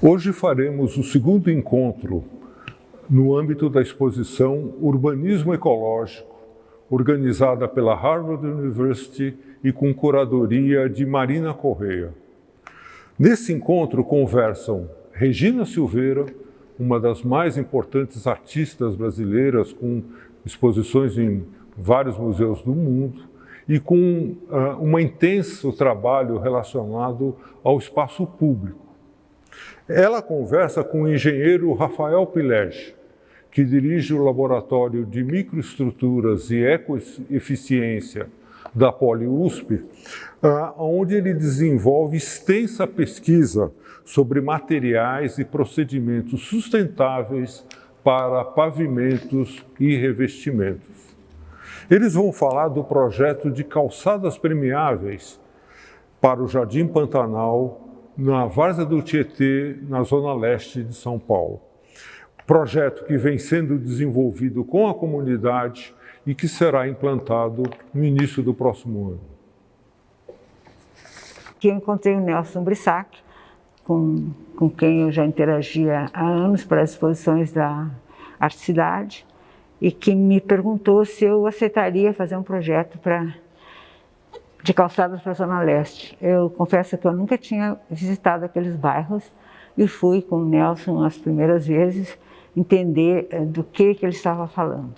Hoje faremos o segundo encontro no âmbito da exposição Urbanismo Ecológico, organizada pela Harvard University e com curadoria de Marina Correia. Nesse encontro conversam Regina Silveira, uma das mais importantes artistas brasileiras com exposições em vários museus do mundo e com um intenso trabalho relacionado ao espaço público. Ela conversa com o engenheiro Rafael Pilege, que dirige o Laboratório de Microestruturas e Ecoeficiência da PoliUSP, onde ele desenvolve extensa pesquisa sobre materiais e procedimentos sustentáveis para pavimentos e revestimentos. Eles vão falar do projeto de calçadas permeáveis para o Jardim Pantanal, na Várzea do Tietê, na zona leste de São Paulo. Projeto que vem sendo desenvolvido com a comunidade e que será implantado no início do próximo ano. Aqui eu encontrei o Nelson Brissac, com quem eu já interagia há anos para as exposições da Arte Cidade, e que me perguntou se eu aceitaria fazer um projeto de calçadas para a Zona Leste. Eu confesso que eu nunca tinha visitado aqueles bairros e fui com o Nelson as primeiras vezes entender do que ele estava falando.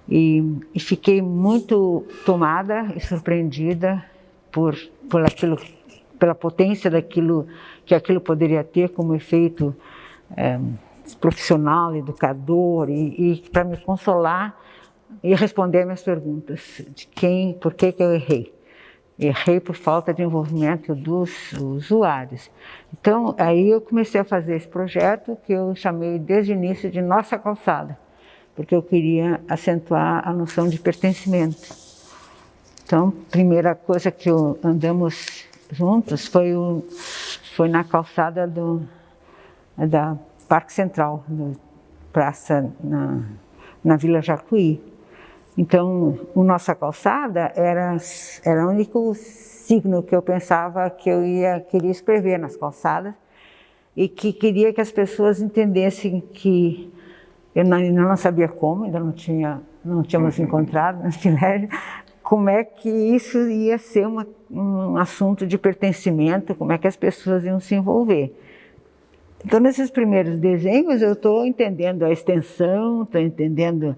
E fiquei muito tomada e surpreendida pela potência daquilo que aquilo poderia ter como efeito profissional, educador, e para me consolar e responder minhas perguntas de por que eu errei. Errei por falta de envolvimento dos usuários. Então, aí eu comecei a fazer esse projeto que eu chamei desde o início de Nossa Calçada, porque eu queria acentuar a noção de pertencimento. Então, a primeira coisa que andamos juntos foi na calçada da Parque Central, praça na Vila Jacuí. Então, a Nossa Calçada era o único signo que eu pensava que eu queria escrever nas calçadas e que queria que as pessoas entendessem que eu ainda não sabia como, ainda não tínhamos encontrado no colégio, como é que isso ia ser um assunto de pertencimento, como é que as pessoas iam se envolver. Então, nesses primeiros desenhos, eu estou entendendo a extensão, estou entendendo...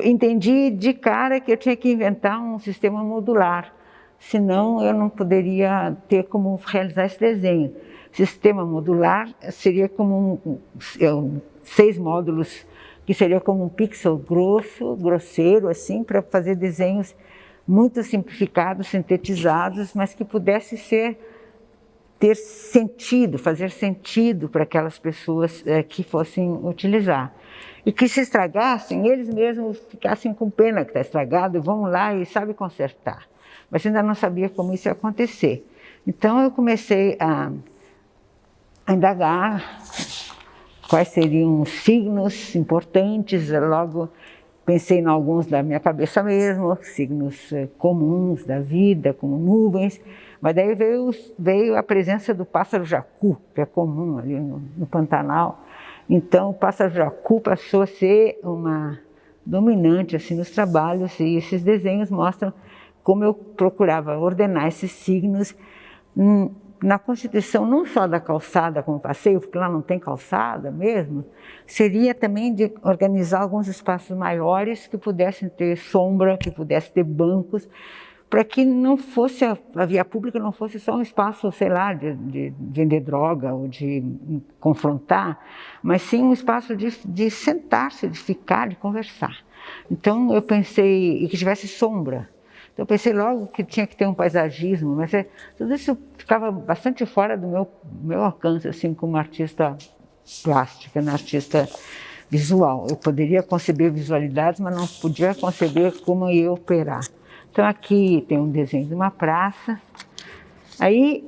Entendi de cara que eu tinha que inventar um sistema modular, senão eu não poderia ter como realizar esse desenho. Sistema modular seria como 6 módulos, que seria como um pixel grosseiro, assim, para fazer desenhos muito simplificados, sintetizados, mas que pudesse ter sentido, fazer sentido para aquelas pessoas que fossem utilizar. E que se estragassem, eles mesmos ficassem com pena que está estragado, vão lá e sabem consertar. Mas ainda não sabia como isso ia acontecer. Então eu comecei a indagar quais seriam os signos importantes, logo pensei em alguns da minha cabeça mesmo, signos comuns da vida, como nuvens, mas daí veio a presença do pássaro jacu, que é comum ali no Pantanal. Então, o pássaro jacu passou a ser uma dominante assim, nos trabalhos, e esses desenhos mostram como eu procurava ordenar esses signos na constituição não só da calçada como passeio, porque lá não tem calçada mesmo, seria também de organizar alguns espaços maiores que pudessem ter sombra, que pudessem ter bancos, para que não fosse a via pública não fosse só um espaço, sei lá, de vender droga ou de confrontar, mas sim um espaço de sentar-se, de ficar, de conversar. Então eu pensei, e que tivesse sombra. Então eu pensei logo que tinha que ter um paisagismo, mas tudo isso ficava bastante fora do meu alcance, assim, como artista plástica, artista visual. Eu poderia conceber visualidades, mas não podia conceber como ia operar. Então aqui tem um desenho de uma praça. Aí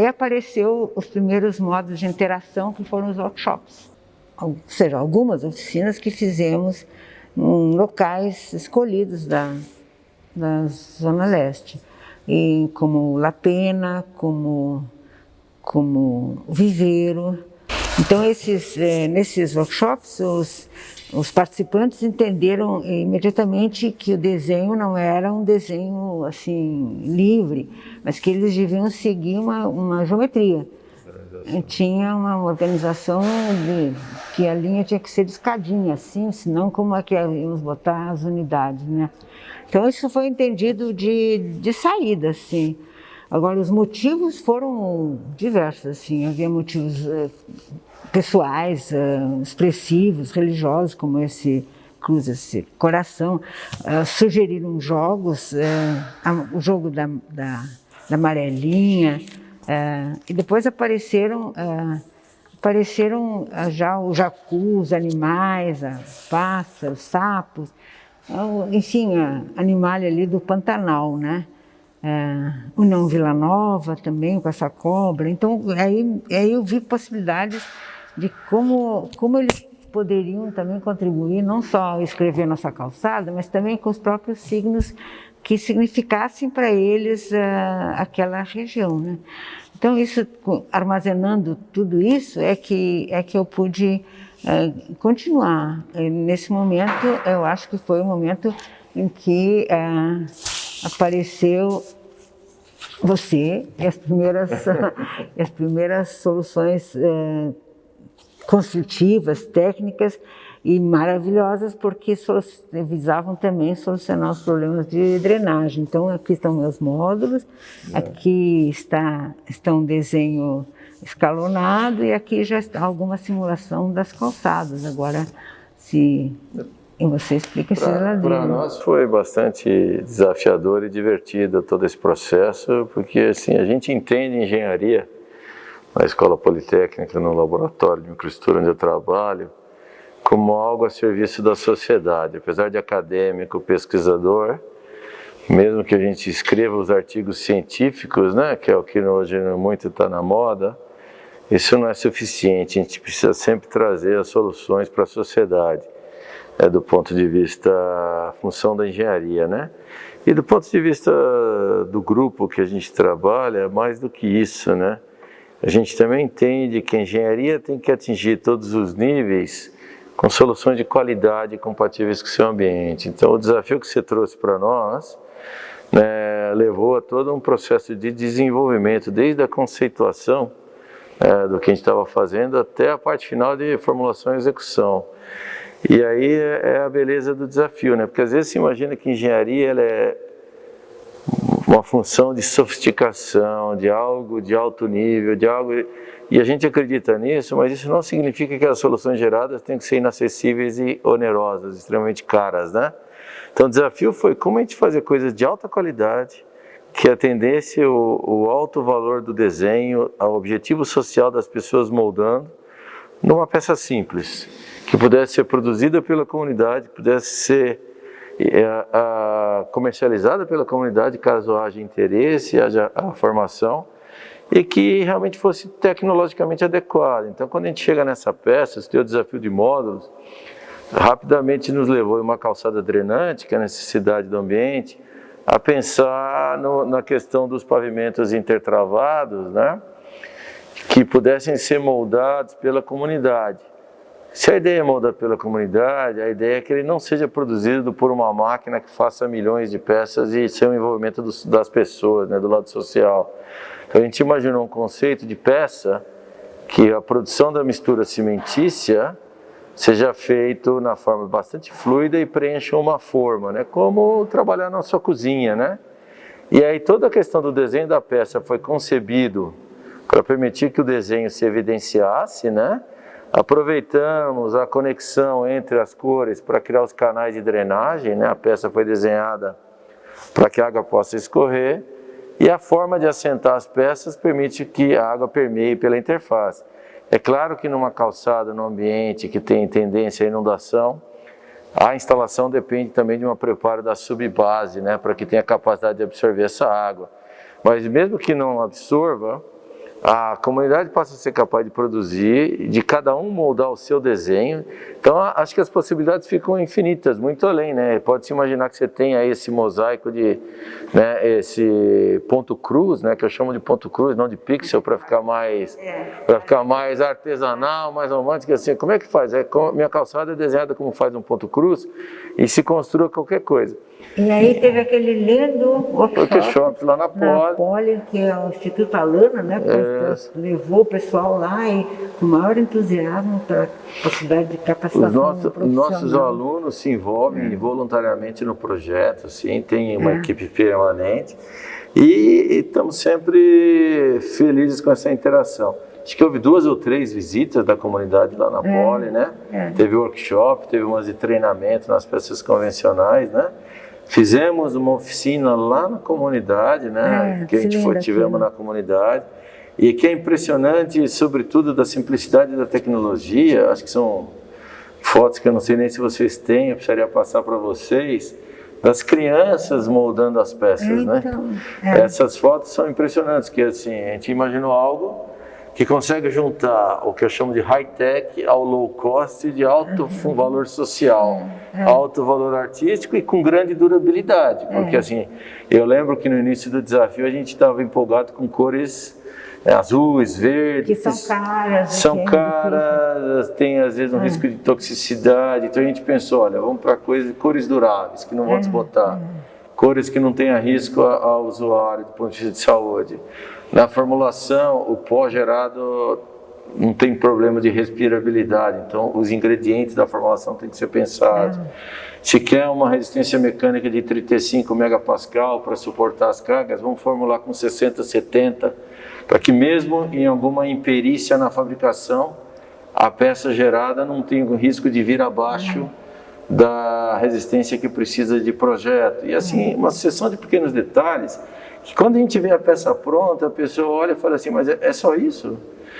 apareceu os primeiros modos de interação, que foram os workshops. Ou seja, algumas oficinas que fizemos em locais escolhidos da Zona Leste. E como La Pena, como como viveiro. Então, nesses workshops, os participantes entenderam imediatamente que o desenho não era um desenho assim livre, mas que eles deviam seguir uma geometria. Tinha uma organização que a linha tinha que ser de escadinha, assim, senão como é que íamos botar as unidades, né? Então isso foi entendido de saída, assim. Agora, os motivos foram diversos, assim, havia motivos pessoais, expressivos, religiosos, como esse cruz, esse coração. Sugeriram jogos, o jogo da amarelinha, e depois apareceram já o jacu, os animais, pássaros, sapos, enfim, animal ali do Pantanal, né? O Não Vila Nova também, com essa cobra. Então, aí eu vi possibilidades de como eles poderiam também contribuir, não só escrever nossa calçada, mas também com os próprios signos que significassem para eles aquela região, né? Então, armazenando tudo isso, é que eu pude continuar. Nesse momento, eu acho que foi o momento em que apareceu você e as primeiras soluções construtivas, técnicas e maravilhosas, porque visavam também solucionar os problemas de drenagem. Então, aqui estão meus módulos, aqui está um desenho escalonado e aqui já está alguma simulação das calçadas. Agora, se você explica esse ladinho. Para nós foi bastante desafiador e divertido todo esse processo, porque assim, a gente entende engenharia na Escola Politécnica, no laboratório de microestrutura onde eu trabalho, como algo a serviço da sociedade. Apesar de acadêmico, pesquisador, mesmo que a gente escreva os artigos científicos, né, que é o que hoje muito está na moda, isso não é suficiente. A gente precisa sempre trazer as soluções para a sociedade, do ponto de vista da função da engenharia, né? E do ponto de vista do grupo que a gente trabalha, mais do que isso, né? A gente também entende que a engenharia tem que atingir todos os níveis com soluções de qualidade compatíveis com o seu ambiente. Então, o desafio que você trouxe para nós, né, levou a todo um processo de desenvolvimento, desde a conceituação do que a gente estava fazendo até a parte final de formulação e execução. E aí é a beleza do desafio, né? Porque às vezes se imagina que engenharia ela é uma função de sofisticação, de algo de alto nível, de algo... E a gente acredita nisso, mas isso não significa que as soluções geradas têm que ser inacessíveis e onerosas, extremamente caras, né? Então o desafio foi como a gente fazer coisas de alta qualidade, que atendesse o alto valor do desenho, ao objetivo social das pessoas moldando, numa peça simples, que pudesse ser produzida pela comunidade, que pudesse ser comercializada pela comunidade, caso haja interesse, haja a formação, e que realmente fosse tecnologicamente adequada. Então, quando a gente chega nessa peça, esse teu desafio de módulos, rapidamente nos levou em uma calçada drenante, que é a necessidade do ambiente, a pensar na questão dos pavimentos intertravados, né, que pudessem ser moldados pela comunidade. Se a ideia é moldada pela comunidade, a ideia é que ele não seja produzido por uma máquina que faça milhões de peças e sem o envolvimento das pessoas, né, do lado social. Então a gente imaginou um conceito de peça que a produção da mistura cimentícia seja feito na forma bastante fluida e preencha uma forma, né, como trabalhar na sua cozinha, né? E aí toda a questão do desenho da peça foi concebido para permitir que o desenho se evidenciasse, né? Aproveitamos a conexão entre as cores para criar os canais de drenagem, né? A peça foi desenhada para que a água possa escorrer e a forma de assentar as peças permite que a água permeie pela interface. É claro que numa calçada, num ambiente que tem tendência à inundação, a instalação depende também de um preparo da subbase, né? Para que tenha capacidade de absorver essa água. Mas mesmo que não absorva, a comunidade passa a ser capaz de produzir, de cada um moldar o seu desenho. Então, acho que as possibilidades ficam infinitas, muito além, né? Pode-se imaginar que você tenha esse mosaico de, né, esse ponto cruz, né, que eu chamo de ponto cruz, não de pixel, para ficar mais artesanal, mais romântico, assim. Como é que faz? Minha calçada é desenhada como faz um ponto cruz e se construa qualquer coisa. E aí teve aquele lindo workshop lá na Poli, que é o Instituto Alana, né? Levou o pessoal lá e com o maior entusiasmo para a possibilidade de capacitação nossos alunos se envolvem voluntariamente no projeto, assim, tem uma equipe permanente e estamos sempre felizes com essa interação. Acho que houve 2 ou 3 visitas da comunidade lá na Poli, né? Teve workshop, teve umas de treinamento nas peças convencionais, né? Fizemos uma oficina lá na comunidade, né? Que a gente tivemos na comunidade. E que é impressionante, sobretudo, da simplicidade da tecnologia. Acho que são fotos que eu não sei nem se vocês têm, eu precisaria passar para vocês, das crianças moldando as peças, né? Essas fotos são impressionantes, que assim, a gente imaginou algo que consegue juntar o que eu chamo de high-tech ao low-cost, de alto valor social, alto valor artístico e com grande durabilidade. Porque assim, eu lembro que no início do desafio a gente estava empolgado com cores azuis, verdes. Que são caras. São caras, tem às vezes um risco de toxicidade. Então a gente pensou, olha, vamos para cores duráveis, que não vão desbotar. Cores que não tenham risco ao usuário do ponto de vista de saúde. Na formulação, o pó gerado não tem problema de respirabilidade, então os ingredientes da formulação têm que ser pensados. Se quer uma resistência mecânica de 35 megapascal para suportar as cargas, vamos formular com 60, 70, para que mesmo em alguma imperícia na fabricação, a peça gerada não tenha o risco de vir abaixo da resistência que precisa de projeto. E assim, uma sucessão de pequenos detalhes, que quando a gente vê a peça pronta, a pessoa olha e fala assim, mas é só isso?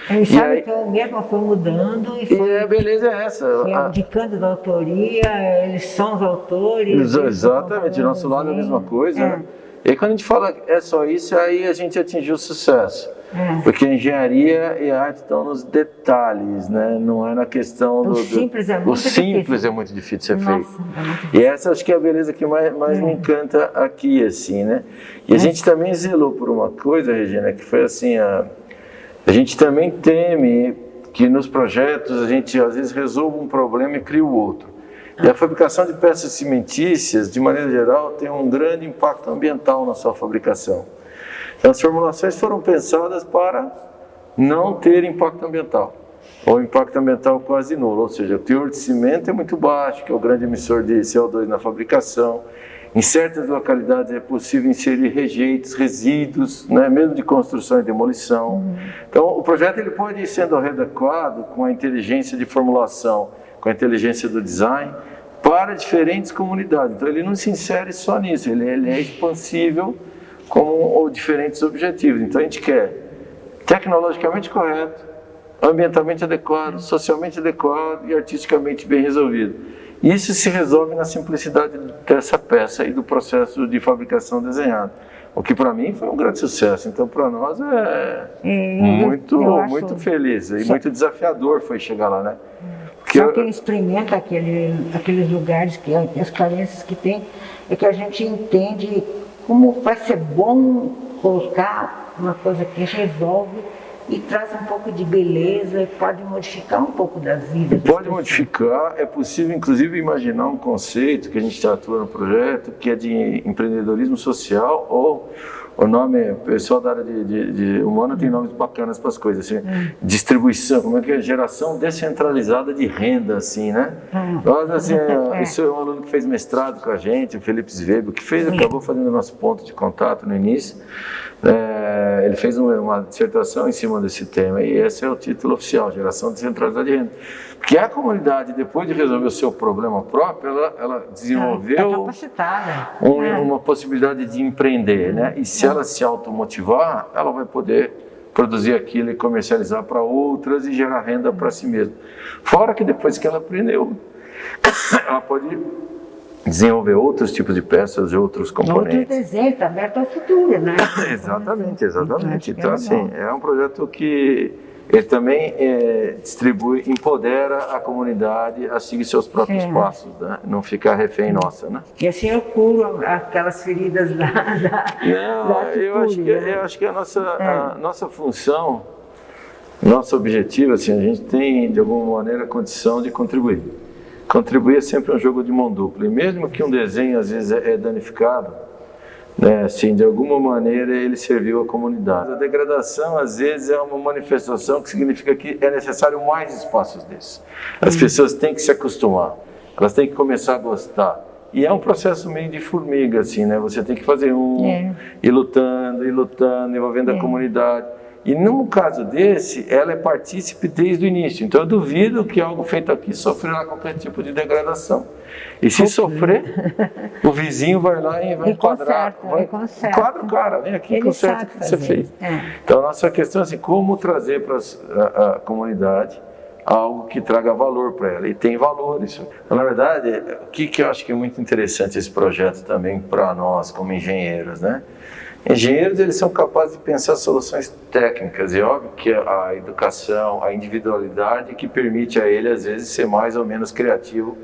E sabe que o mesmo foi mudando e foi, a beleza é essa. Foi abdicando da autoria, eles são os autores. Exatamente, do nosso lado é a mesma coisa. Né? E aí, quando a gente fala é só isso, aí a gente atingiu o sucesso. Porque a engenharia e a arte estão nos detalhes, né? Não é na questão o simples é muito o simples difícil. É muito difícil de ser feito. E essa acho que é a beleza que mais me encanta aqui, assim, né? E a gente também zelou por uma coisa, Regina, que foi assim, a gente também teme que nos projetos a gente às vezes resolva um problema e cria o outro. E a fabricação de peças cimentícias, de maneira geral, tem um grande impacto ambiental na sua fabricação. As formulações foram pensadas para não ter impacto ambiental, ou impacto ambiental quase nulo, ou seja, o teor de cimento é muito baixo, que é o grande emissor de CO2 na fabricação. Em certas localidades é possível inserir rejeitos, resíduos, né, mesmo de construção e demolição. Então, o projeto ele pode ir sendo adequado com a inteligência de formulação, com a inteligência do design, para diferentes comunidades. Então, ele não se insere só nisso, ele é expansível com diferentes objetivos. Então a gente quer tecnologicamente correto, ambientalmente adequado, socialmente adequado e artisticamente bem resolvido. Isso se resolve na simplicidade dessa peça e do processo de fabricação desenhado. O que para mim foi um grande sucesso. Então para nós muito feliz e muito desafiador foi chegar lá, né? Só quem experimenta aqueles lugares, as carências que tem, é que a gente entende como vai ser bom colocar uma coisa que resolve e traz um pouco de beleza e pode modificar um pouco da vida. Pode modificar, é possível inclusive imaginar um conceito que a gente atua no projeto, que é de empreendedorismo social, ou o nome, o pessoal da área de humano tem nomes bacanas para as coisas, assim, distribuição, como é que é? Geração descentralizada de renda, assim, né? Nós, assim, isso é um aluno que fez mestrado com a gente, o Felipe Zvebo, que acabou fazendo o nosso ponto de contato no início. Ele fez uma dissertação em cima desse tema, e esse é o título oficial, Geração Descentralizada de Renda. Porque a comunidade, depois de resolver o seu problema próprio, ela desenvolveu uma possibilidade de empreender, né? E se ela se automotivar, ela vai poder produzir aquilo e comercializar para outras e gerar renda para si mesma. Fora que depois que ela aprendeu, ela pode desenvolver outros tipos de peças e outros componentes. Outro desenho, está aberto ao futuro, né? Exatamente. Então, assim, é um projeto que ele também distribui, empodera a comunidade a seguir seus próprios passos, né? Não ficar refém nossa, né? E assim eu curo aquelas feridas eu acho que a nossa função, nosso objetivo, assim, a gente tem, de alguma maneira, a condição de contribuir. Contribuir é sempre um jogo de mão dupla, e mesmo que um desenho às vezes é danificado, né, assim, de alguma maneira ele serviu à comunidade. A degradação às vezes é uma manifestação que significa que é necessário mais espaços desses. As pessoas têm que se acostumar, elas têm que começar a gostar. E é um processo meio de formiga, assim, né? Você tem que fazer ir lutando, envolvendo a comunidade. E num caso desse, ela é partícipe desde o início. Então eu duvido que algo feito aqui sofrerá qualquer tipo de degradação. E se sofrer, o vizinho vai lá e vai enquadrar. Enquadra o cara, vem aqui, conserta o que você fez. Então a nossa questão é assim, como trazer para a comunidade algo que traga valor para ela. E tem valor isso. Então, na verdade, o que eu acho que é muito interessante esse projeto também para nós como engenheiros, né? Engenheiros, eles são capazes de pensar soluções técnicas, e óbvio que a educação, a individualidade que permite a ele, às vezes, ser mais ou menos criativo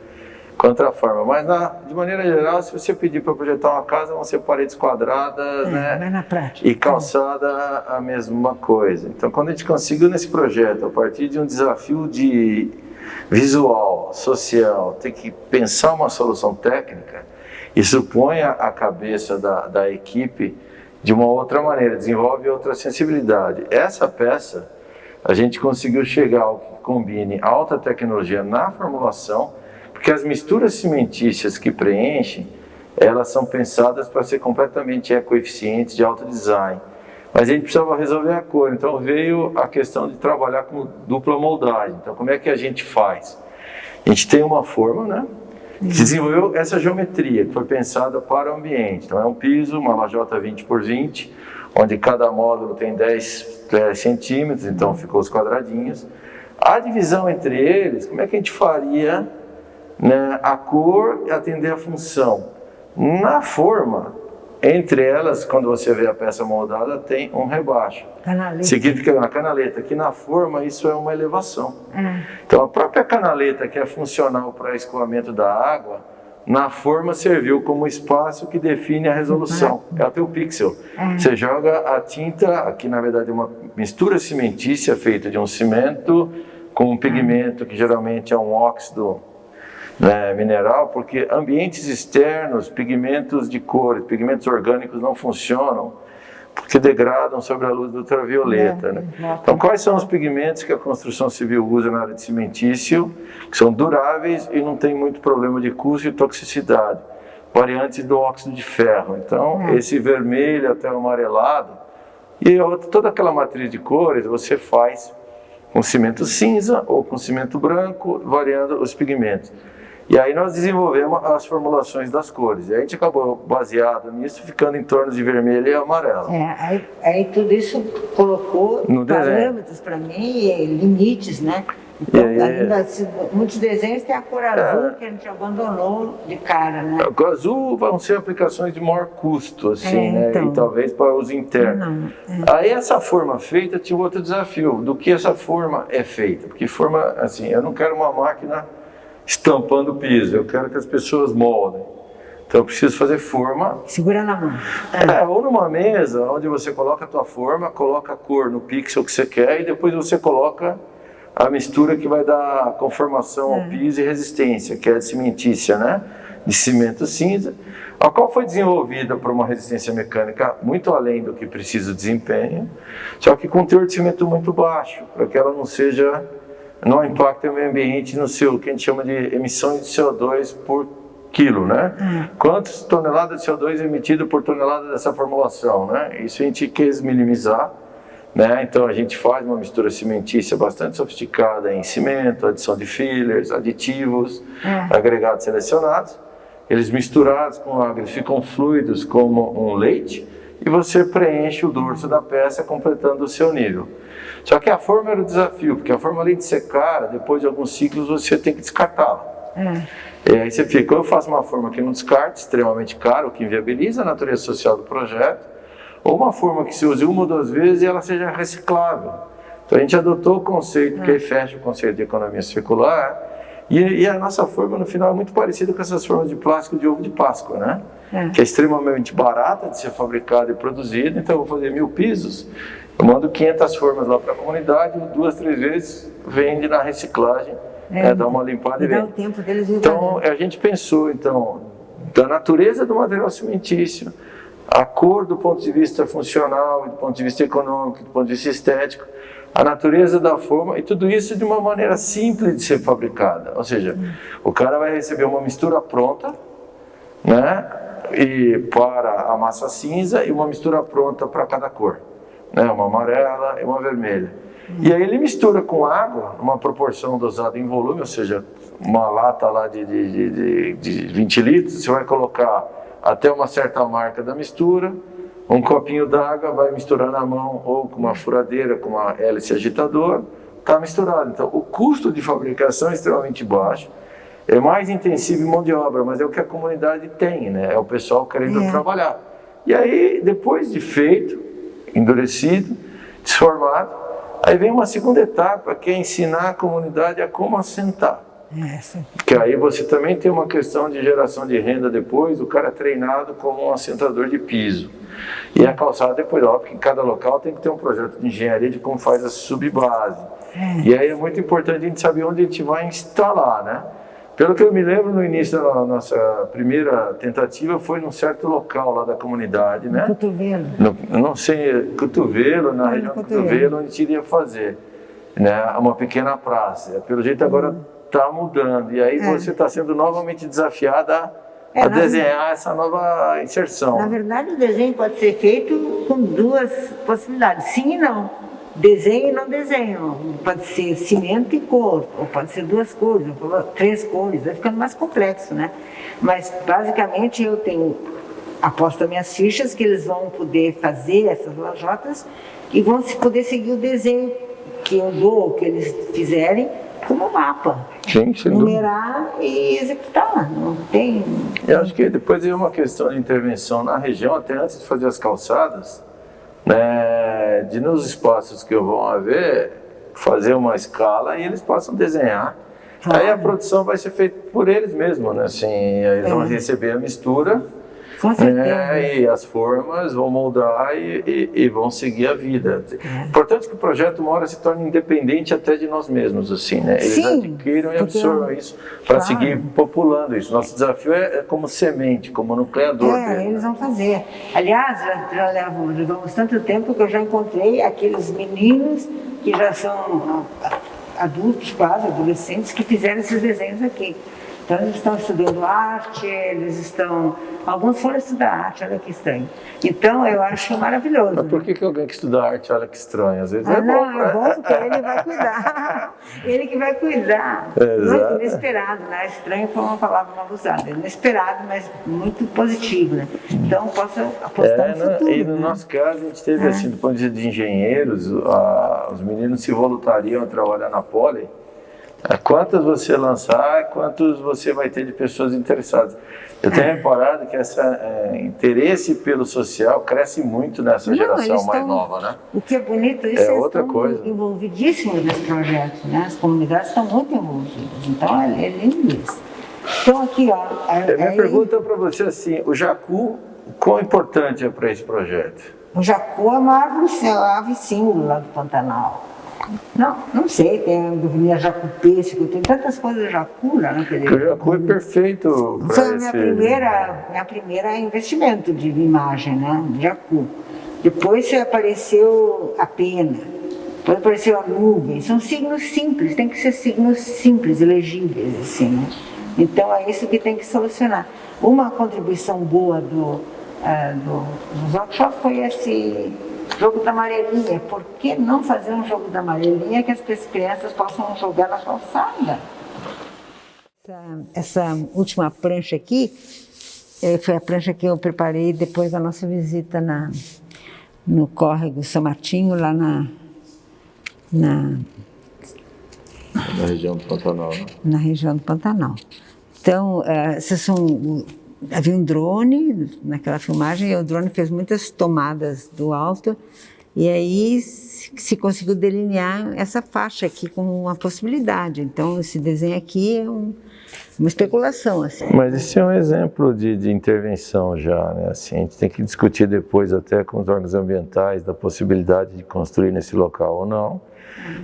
quanto à forma. Mas, de maneira geral, se você pedir para projetar uma casa, vão ser paredes quadradas, né? Mas na prática, e calçada a mesma coisa. Então, quando a gente conseguiu nesse projeto, a partir de um desafio de visual, social, ter que pensar uma solução técnica, isso põe a cabeça da equipe de uma outra maneira, desenvolve outra sensibilidade. Essa peça, a gente conseguiu chegar ao que combine alta tecnologia na formulação, porque as misturas cimentícias que preenchem, elas são pensadas para ser completamente ecoeficientes, de alto design. Mas a gente precisava resolver a cor, então veio a questão de trabalhar com dupla moldagem. Então como é que a gente faz? A gente tem uma forma, né? Desenvolveu essa geometria que foi pensada para o ambiente. Então é um piso, uma lajota 20 por 20, onde cada módulo tem 10 centímetros, então ficou os quadradinhos. A divisão entre eles, como é que a gente faria, né, a cor e atender a função? Na forma, entre elas, quando você vê a peça moldada, tem um rebaixo. Canaleta. Significa na canaleta, que na forma isso é uma elevação. Então a própria canaleta, que é funcional para escoamento da água, na forma serviu como espaço que define a resolução. É o teu pixel. Você joga a tinta, aqui na verdade é uma mistura cimentícia feita de um cimento com um pigmento que geralmente é um óxido, né, mineral, porque ambientes externos, pigmentos de cores, pigmentos orgânicos não funcionam porque degradam sobre a luz ultravioleta, né? Então quais são os pigmentos que a construção civil usa na área de cimentício, que são duráveis e não tem muito problema de custo e toxicidade? Variantes do óxido de ferro. Então esse vermelho até o amarelado e toda aquela matriz de cores você faz com cimento cinza ou com cimento branco, variando os pigmentos. E aí nós desenvolvemos as formulações das cores. E a gente acabou baseado nisso, ficando em torno de vermelho e amarelo. Aí tudo isso colocou no parâmetros para mim e limites, né? Então, ainda, muitos desenhos têm a cor azul que a gente abandonou de cara, né? O azul vão ser aplicações de maior custo, assim, né? Então, e talvez para uso interno. Aí essa forma feita tinha outro desafio, do que essa forma é feita. Porque forma, assim, eu não quero uma máquina estampando o piso, eu quero que as pessoas moldem. Então eu preciso fazer forma. Segura na mão. Ou numa mesa, onde você coloca a tua forma, coloca a cor no pixel que você quer e depois você coloca a mistura que vai dar conformação ao piso e resistência, que é a cimentícia, né? De cimento cinza, a qual foi desenvolvida por uma resistência mecânica muito além do que precisa o desempenho, só que com teor de cimento muito baixo, para que ela não impacte o meio ambiente no seu, que a gente chama de emissões de CO2 por quilo, né? Quantas toneladas de CO2 é emitido por tonelada dessa formulação, né? Isso a gente quis minimizar, né? Então a gente faz uma mistura cimentícia bastante sofisticada em cimento, adição de fillers, aditivos, agregados selecionados. Eles misturados com água, eles ficam fluidos como um leite e você preenche o dorso da peça completando o seu nível. Só que a forma era o desafio, porque a forma além de ser cara, depois de alguns ciclos você tem que descartá-la. E aí você fica, ou eu faço uma forma que não descarte, extremamente caro, que inviabiliza a natureza social do projeto, ou uma forma que se use uma ou duas vezes e ela seja reciclável. Então a gente adotou o conceito, que aí fecha o conceito de economia circular, e a nossa forma no final é muito parecida com essas formas de plástico de ovo de Páscoa, né? Que é extremamente barata de ser fabricada e produzida, então eu vou fazer 1000 pisos, eu mando 500 formas lá para a comunidade, 2, 3 vezes vende na reciclagem, dá uma limpada e vende. Dá o tempo deles então a gente pensou então da natureza do material cimentício, a cor do ponto de vista funcional, do ponto de vista econômico, do ponto de vista estético, a natureza da forma, e tudo isso de uma maneira simples de ser fabricada. Ou seja, o cara vai receber uma mistura pronta, né, e para a massa cinza, e uma mistura pronta para cada cor, né, uma amarela e uma vermelha. E aí ele mistura com água, uma proporção dosada em volume, ou seja, uma lata lá de 20 litros, você vai colocar até uma certa marca da mistura, um copinho d'água, vai misturar na mão ou com uma furadeira, com uma hélice agitador, está misturado. Então o custo de fabricação é extremamente baixo, é mais intensivo em mão de obra, mas é o que a comunidade tem, né? É o pessoal querendo trabalhar. E aí, depois de feito, endurecido, desformado, aí vem uma segunda etapa, que é ensinar a comunidade a como assentar. Que aí você também tem uma questão de geração de renda depois, o cara é treinado como um assentador de piso. E a calçada depois, óbvio que em cada local tem que ter um projeto de engenharia de como faz a subbase. E aí é muito importante a gente saber onde a gente vai instalar, né? Pelo que eu me lembro, no início da nossa primeira tentativa foi num certo local lá da comunidade, né? Cotovelo. Não sei, Cotovelo, na região do Cotovelo, onde a gente iria fazer, né? Uma pequena praça. Pelo jeito agora está mudando, e aí você está sendo novamente desafiada a desenhar essa nova inserção. Na verdade, o desenho pode ser feito com 2 possibilidades, sim e não. Desenho e não desenho. Pode ser cimento e cor, ou pode ser 2 cores, ou 3 cores, vai ficando mais complexo, né? Mas, basicamente, eu tenho aposto as minhas fichas que eles vão poder fazer essas lajotas e vão poder seguir o desenho que eu dou, que eles fizerem, como mapa. Sim, numerar e executar, não tem... Eu acho que depois é uma questão de intervenção na região, até antes de fazer as calçadas, né, de nos espaços que vão haver, fazer uma escala e eles possam desenhar. Aí a produção vai ser feita por eles mesmos, né? Assim, eles vão receber a mistura, com certeza, e as formas vão moldar e vão seguir a vida. Importante que o projeto uma hora se torne independente até de nós mesmos, assim, né? Eles adquiram e absorvam isso para seguir populando isso. Nosso desafio é como semente, como nucleador dele. Eles vão fazer. Aliás, já levamos tanto tempo que eu já encontrei aqueles meninos que já são adultos, quase adolescentes, que fizeram esses desenhos aqui. Então eles estão estudando arte, alguns foram estudar arte, olha que estranho. Então eu acho maravilhoso. Mas por que alguém que estuda arte, olha que estranho? Às vezes é bom porque ele vai cuidar. Ele que vai cuidar. Muito inesperado, né? Estranho foi uma palavra mal usada. Inesperado, mas muito positivo, né? Então posso apostar no futuro. E no nosso caso a gente teve assim, do ponto de vista de engenheiros, os meninos se voluntariam a trabalhar na Poli. Quantas você lançar, quantos você vai ter de pessoas interessadas. Eu tenho reparado que esse interesse pelo social cresce muito nessa geração mais nova, né? O que é bonito, isso é outra coisa. Envolvidíssimos nesse projeto, né? As comunidades estão muito envolvidas, então é lindo isso. Então aqui, ó... Minha pergunta para você assim, o jacu, quão importante é para esse projeto? O jacu é uma ave símbolo lá do Pantanal. Não sei, tem a Avenida Jacu Pêssego, tem tantas coisas de jacu lá naquele... O jacu é perfeito para Foi minha primeira investimento de imagem, né, de jacu. Depois apareceu a pena, depois apareceu a nuvem. São signos simples, tem que ser signos simples, elegíveis, assim, né? Então é isso que tem que solucionar. Uma contribuição boa dos workshops foi esse... jogo da amarelinha. Por que não fazer um jogo da amarelinha que as crianças possam jogar na calçada? Essa última prancha aqui foi a prancha que eu preparei depois da nossa visita no córrego São Martinho, lá na região do Pantanal, né? Na região do Pantanal. Então, havia um drone naquela filmagem, e o drone fez muitas tomadas do alto, e aí se conseguiu delinear essa faixa aqui como uma possibilidade. Então, esse desenho aqui é uma especulação, assim. Mas isso é um exemplo de intervenção já, né? Assim, a gente tem que discutir depois até com os órgãos ambientais da possibilidade de construir nesse local ou não.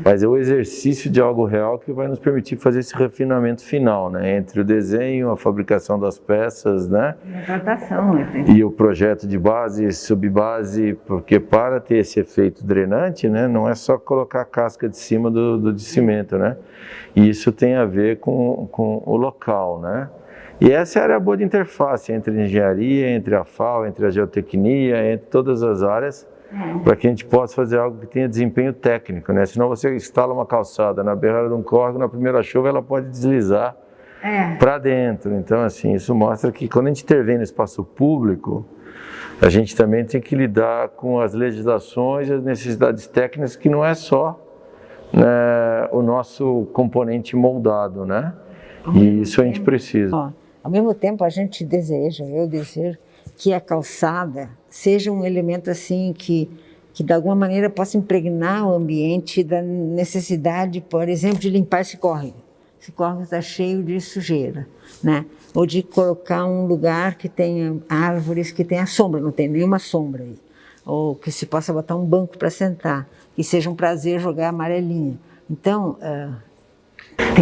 Mas é o exercício de algo real que vai nos permitir fazer esse refinamento final, né? Entre o desenho, a fabricação das peças, né? A tratação, né? E o projeto de base, subbase, porque para ter esse efeito drenante, né? Não é só colocar a casca de cima do cimento, né? E isso tem a ver com o local, né? E essa é a área boa de interface entre a engenharia, entre a FAO, entre a geotecnia, entre todas as áreas, para que a gente possa fazer algo que tenha desempenho técnico, né? Senão você instala uma calçada na beirada de um córrego, na primeira chuva ela pode deslizar para dentro. Então, assim, isso mostra que quando a gente intervém no espaço público, a gente também tem que lidar com as legislações e as necessidades técnicas, que não é só, né, o nosso componente moldado, né? E isso a gente precisa. Ao mesmo tempo, eu desejo que a calçada seja um elemento assim que de alguma maneira possa impregnar o ambiente da necessidade, por exemplo, de limpar esse córrego. Esse córrego está cheio de sujeira, né? Ou de colocar um lugar que tenha árvores, que tenha sombra, não tem nenhuma sombra aí. Ou que se possa botar um banco para sentar, que seja um prazer jogar amarelinha. Então,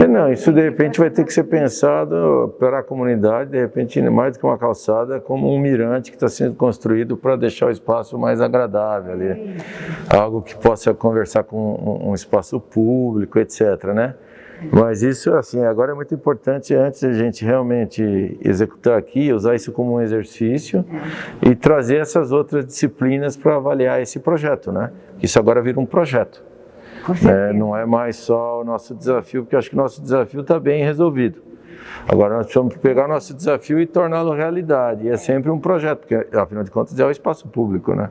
não, isso de repente vai ter que ser pensado para a comunidade, de repente mais do que uma calçada, como um mirante que está sendo construído para deixar o espaço mais agradável ali. Algo que possa conversar com um espaço público, etc, né? Mas isso, assim, agora é muito importante, antes de a gente realmente executar aqui, usar isso como um exercício e trazer essas outras disciplinas para avaliar esse projeto, né? Isso agora vira um projeto. Não é mais só o nosso desafio, porque eu acho que o nosso desafio está bem resolvido. Agora nós precisamos pegar o nosso desafio e torná-lo realidade. E é sempre um projeto, porque afinal de contas é o espaço público, né?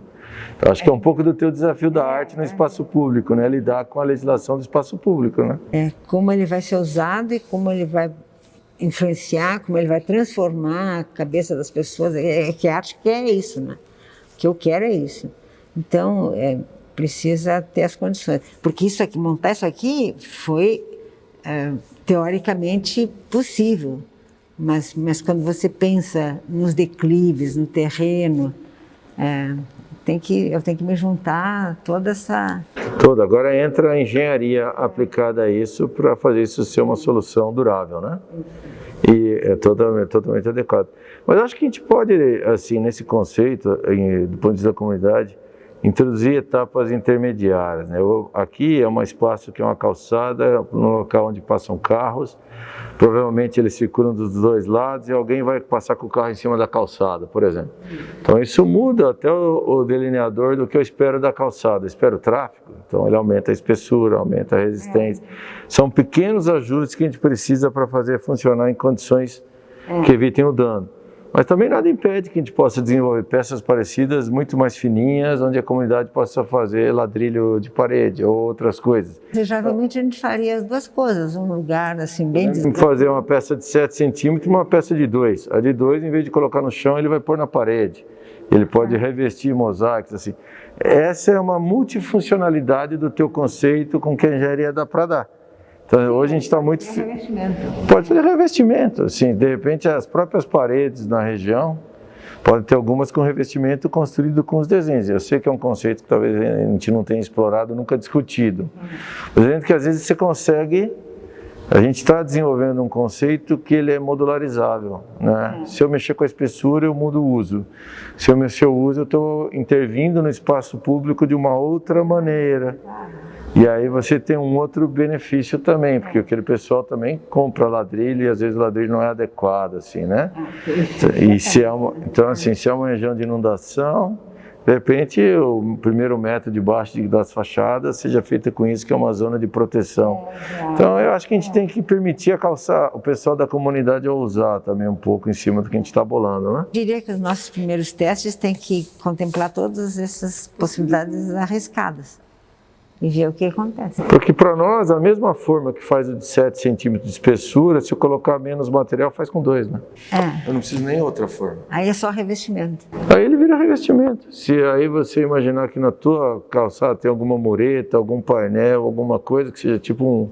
Então, acho que é um pouco do teu desafio da arte no espaço público, né? Lidar com a legislação do espaço público, né? Como ele vai ser usado e como ele vai influenciar, como ele vai transformar a cabeça das pessoas. Que a arte quer isso, né? O que eu quero é isso. Então, precisa ter as condições. Porque montar isso aqui foi teoricamente possível. Mas quando você pensa nos declives, no terreno, eu tenho que me juntar a toda essa... Agora entra a engenharia aplicada a isso para fazer isso ser uma solução durável, né? E é totalmente adequado. Mas acho que a gente pode, assim, nesse conceito, do ponto de vista da comunidade, introduzir etapas intermediárias, né? Aqui é um espaço que é uma calçada, no local onde passam carros, provavelmente eles circulam dos dois lados e alguém vai passar com o carro em cima da calçada, por exemplo. Então isso muda até o delineador do que eu espero da calçada. Eu espero tráfego, então ele aumenta a espessura, aumenta a resistência. São pequenos ajustes que a gente precisa para fazer funcionar em condições que evitem o dano. Mas também nada impede que a gente possa desenvolver peças parecidas, muito mais fininhas, onde a comunidade possa fazer ladrilho de parede ou outras coisas. Desejavelmente a gente faria as duas coisas, um lugar assim bem... Fazer uma peça de 7 centímetros e uma peça de 2. A de 2, em vez de colocar no chão, ele vai pôr na parede. Ele pode revestir mosaicos, assim. Essa é uma multifuncionalidade do teu conceito com que a engenharia dá para dar. Então, hoje a gente está muito... Pode fazer revestimento, assim, de repente as próprias paredes na região, pode ter algumas com revestimento construído com os desenhos. Eu sei que é um conceito que talvez a gente não tenha explorado, nunca discutido. Mas é que às vezes você consegue... A gente está desenvolvendo um conceito que ele é modularizável, né? Se eu mexer com a espessura, eu mudo o uso. Se eu mexer o uso, eu estou intervindo no espaço público de uma outra maneira. E aí você tem um outro benefício também, porque aquele pessoal também compra ladrilho e às vezes o ladrilho não é adequado, assim, né? E então, assim, se é uma região de inundação, de repente o primeiro metro debaixo das fachadas seja feita com isso, que é uma zona de proteção. Então eu acho que a gente tem que permitir o pessoal da comunidade a usar também um pouco em cima do que a gente está bolando, né? Eu diria que os nossos primeiros testes têm que contemplar todas essas possibilidades arriscadas. e ver o que acontece. Porque para nós, a mesma forma que faz o de 7 centímetros de espessura, se eu colocar menos material, faz com 2, né? Eu não preciso nem outra forma. Aí é só revestimento. Aí ele vira revestimento. Se aí você imaginar que na tua calçada tem alguma mureta, algum painel, alguma coisa que seja tipo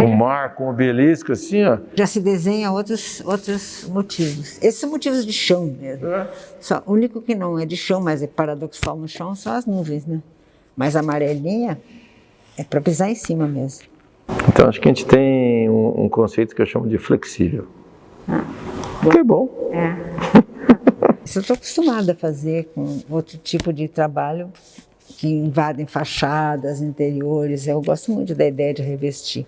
um marco, um obelisco, assim, ó. Já se desenha outros motivos. Esses são motivos de chão mesmo. Só, o único que não é de chão, mas é paradoxal no chão, são as nuvens, né? Mas a amarelinha é para pisar em cima mesmo. Então acho que a gente tem um conceito que eu chamo de flexível. Que é bom. Isso eu estou acostumada a fazer com outro tipo de trabalho que invadem fachadas, interiores. Eu gosto muito da ideia de revestir.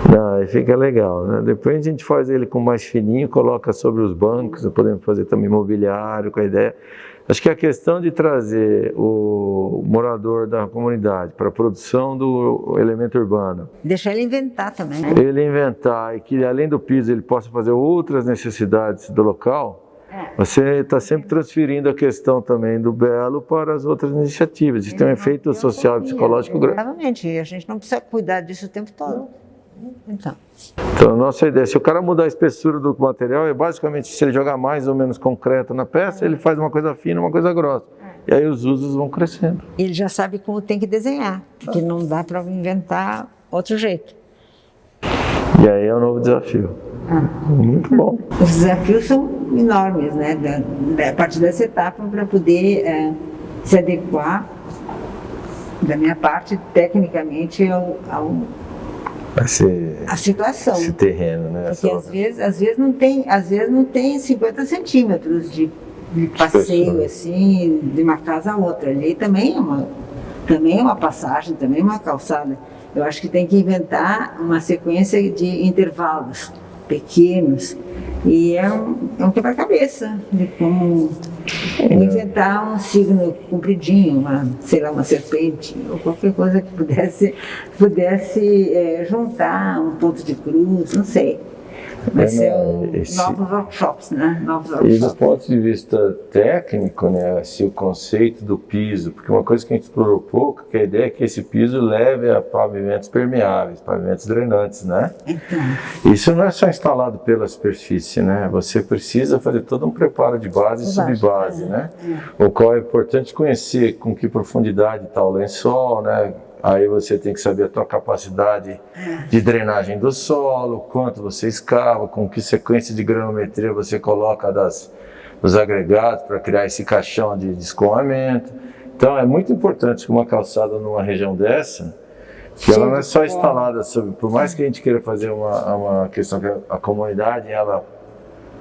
Não, aí fica legal, né? Depois a gente faz ele com mais fininho, coloca sobre os bancos, podemos fazer também mobiliário com a ideia. Acho que a questão de trazer o morador da comunidade para a produção do elemento urbano. Deixar ele inventar também, né? Ele inventar e que além do piso ele possa fazer outras necessidades do local. Você está sempre transferindo a questão também do belo para as outras iniciativas. Isso tem um efeito social e psicológico grande. Exatamente, a gente não precisa cuidar disso o tempo todo. Então, a nossa ideia, se o cara mudar a espessura do material, é basicamente se ele jogar mais ou menos concreto na peça, ele faz uma coisa fina, uma coisa grossa. E aí os usos vão crescendo. Ele já sabe como tem que desenhar, porque não dá para inventar outro jeito. E aí é um novo desafio. Muito bom. Os desafios são enormes, né? A partir dessa etapa, para poder se adequar, da minha parte, tecnicamente, a situação. Esse terreno, né? Porque às vezes não tem 50 centímetros de passeio, assim, de uma casa a outra. Ali também é uma passagem, também é uma calçada. Eu acho que tem que inventar uma sequência de intervalos pequenos. E é um quebra-cabeça de como inventar um signo compridinho, uma serpente, ou qualquer coisa que pudesse juntar um ponto de cruz, não sei. Vai ser novos workshops, né? E do ponto de vista técnico, né, o conceito do piso, porque uma coisa que a gente explorou pouco, que a ideia é que esse piso leve a pavimentos permeáveis, pavimentos drenantes, né? Então. Isso não é só instalado pela superfície, né? Você precisa fazer todo um preparo de base e subbase, né? O qual é importante conhecer com que profundidade está o lençol, né? Aí você tem que saber a tua capacidade de drenagem do solo, quanto você escava, com que sequência de granometria você coloca dos agregados para criar esse caixão de escoamento. Então é muito importante que uma calçada numa região dessa, que ela não é só instalada por mais que a gente queira fazer uma questão que a comunidade ela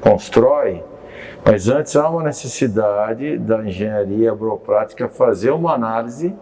constrói, mas antes há uma necessidade da engenharia burocrática fazer uma análise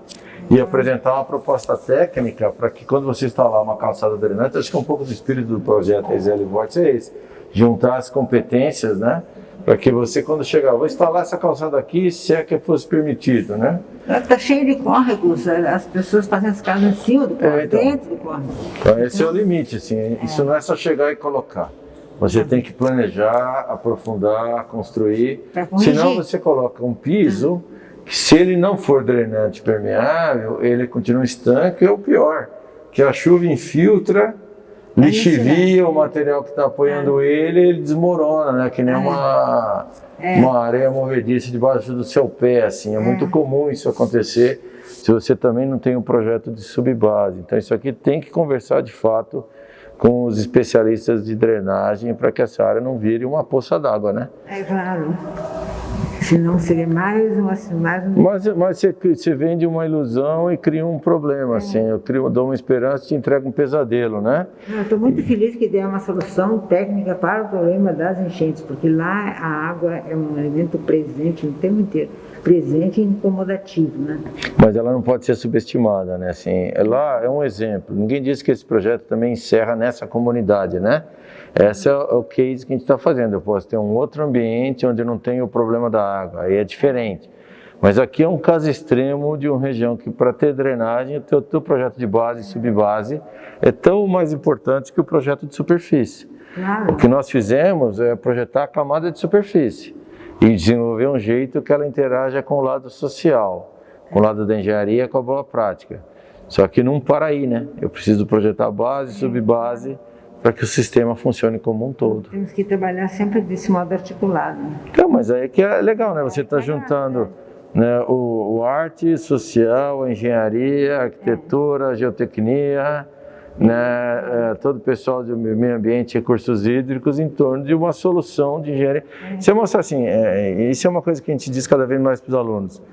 e apresentar uma proposta técnica para que quando você instalar uma calçada drenante, acho que um pouco do espírito do projeto EZL Vórtice é esse, juntar as competências, né? Para que você, quando chegar, vou instalar essa calçada aqui, se é que fosse permitido, né? Está cheio de córregos, as pessoas fazem as casas em cima do córrego, dentro do córrego. Então esse é o limite, assim, isso não é só chegar e colocar. Você tem que planejar, aprofundar, construir, senão você coloca um piso que se ele não for drenante permeável, ele continua estanque, ou pior, que a chuva infiltra, lixivia o material que está apoiando ele desmorona, né? Que nem uma areia movediça debaixo do seu pé, assim. É muito comum isso acontecer se você também não tem um projeto de subbase. Então isso aqui tem que conversar de fato com os especialistas de drenagem para que essa área não vire uma poça d'água, né? É claro. Senão seria mais um... Mas você vende uma ilusão e cria um problema, assim. Eu dou uma esperança e te entrego um pesadelo, né? Eu estou muito feliz que dê uma solução técnica para o problema das enchentes, porque lá a água é um elemento presente no tempo inteiro. Presente e incomodativo, né? Mas ela não pode ser subestimada, né? Assim, lá é um exemplo. Ninguém disse que esse projeto também encerra nessa comunidade, né? Esse é o case que a gente está fazendo. Eu posso ter um outro ambiente onde não tem o problema da água, aí é diferente. Mas aqui é um caso extremo de uma região que, para ter drenagem, o teu projeto de base e subbase é tão mais importante que o projeto de superfície. Claro. O que nós fizemos é projetar a camada de superfície e desenvolver um jeito que ela interaja com o lado social, com o lado da engenharia, com a boa prática. Só que não para aí, né? Eu preciso projetar base, subbase, para que o sistema funcione como um todo. Temos que trabalhar sempre desse modo articulado. Então, mas aí que é legal, né? Você está juntando, né, o arte, social, a engenharia, a arquitetura, a geotecnia, né, todo o pessoal do meio ambiente e recursos hídricos em torno de uma solução de engenharia. Você mostra assim, isso é uma coisa que a gente diz cada vez mais para os alunos.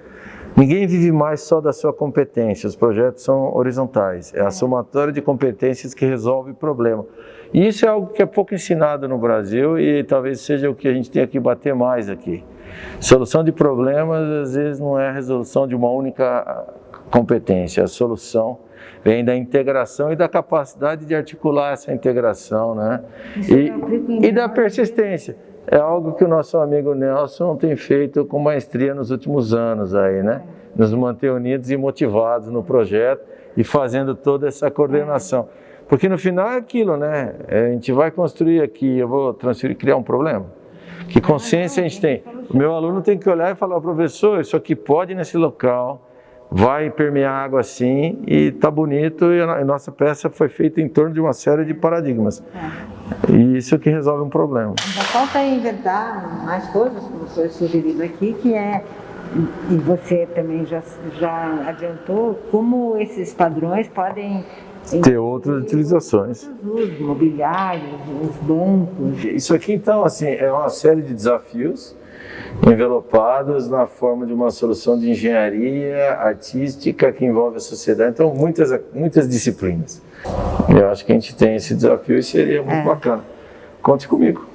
Ninguém vive mais só da sua competência, os projetos são horizontais, é a somatória de competências que resolve o problema. E isso é algo que é pouco ensinado no Brasil e talvez seja o que a gente tenha que bater mais aqui. Solução de problemas, às vezes, não é a resolução de uma única competência, a solução vem da integração e da capacidade de articular essa integração, né? E da persistência. É algo que o nosso amigo Nelson tem feito com maestria nos últimos anos aí, né? Nos manter unidos e motivados no projeto e fazendo toda essa coordenação. Porque no final é aquilo, né? A gente vai construir aqui, eu vou transferir, criar um problema. Que consciência a gente tem? O meu aluno tem que olhar e falar, professor, isso aqui pode ir nesse local, vai permear água assim e tá bonito e a nossa peça foi feita em torno de uma série de paradigmas. E isso que resolve um problema. Ainda falta inventar mais coisas, como foi sugerido aqui, que é, e você também já adiantou, como esses padrões podem ter outras utilizações. Os mobiliários, os bancos. Isso aqui, então, assim, é uma série de desafios envelopados na forma de uma solução de engenharia artística que envolve a sociedade. Então, muitas disciplinas. Eu acho que a gente tem esse desafio e seria muito bacana. Conte comigo.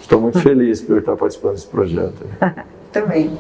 Estou muito feliz por estar participando desse projeto. Também.